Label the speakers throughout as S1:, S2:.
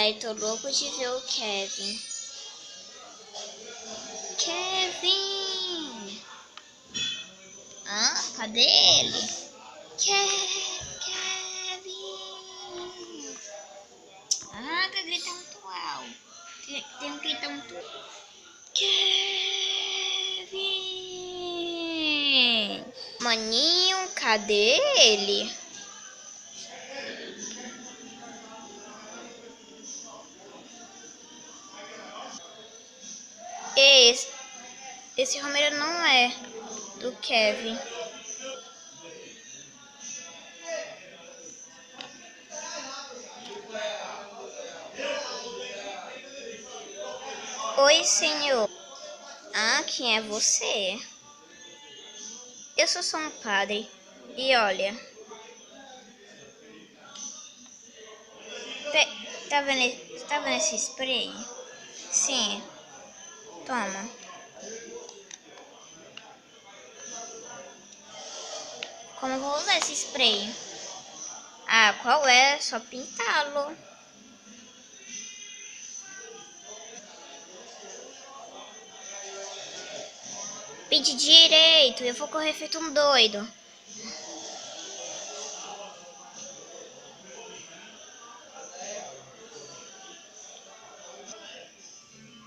S1: Ai, tô louco de ver o Kevin. Kevin! Ah, cadê ele? Kevin! Ah, que grita muito alto. Tem um grito muito... Kevin! Maninho, cadê ele? Esse, esse Romero não é do Kevin. Oi, senhor. Ah, quem é você? Eu sou só um padre. E olha, tá vendo esse spray? Sim, toma. Como eu vou usar esse spray? Ah, qual é? Só pintá-lo. Pinte direito, eu vou correr feito um doido.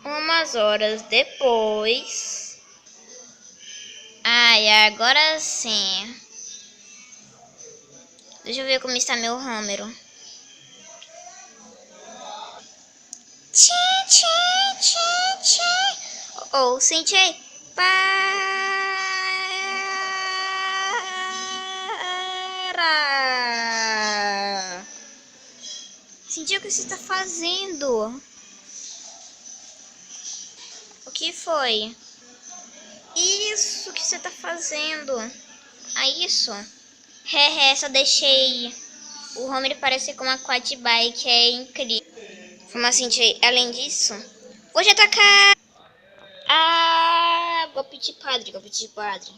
S1: Umas horas depois. Ai, agora sim. Deixa eu ver como está meu Romero. Tchim, tchim, tchim, tchim. Oh, senti. Para! Senti o que você está fazendo. O que foi? Isso que você está fazendo. Ah, isso? Só deixei o Homer parecer com uma quadbike, é incrível. Como assim, além disso? Vou te atacar! Ah, golpe de padre, golpe de padre.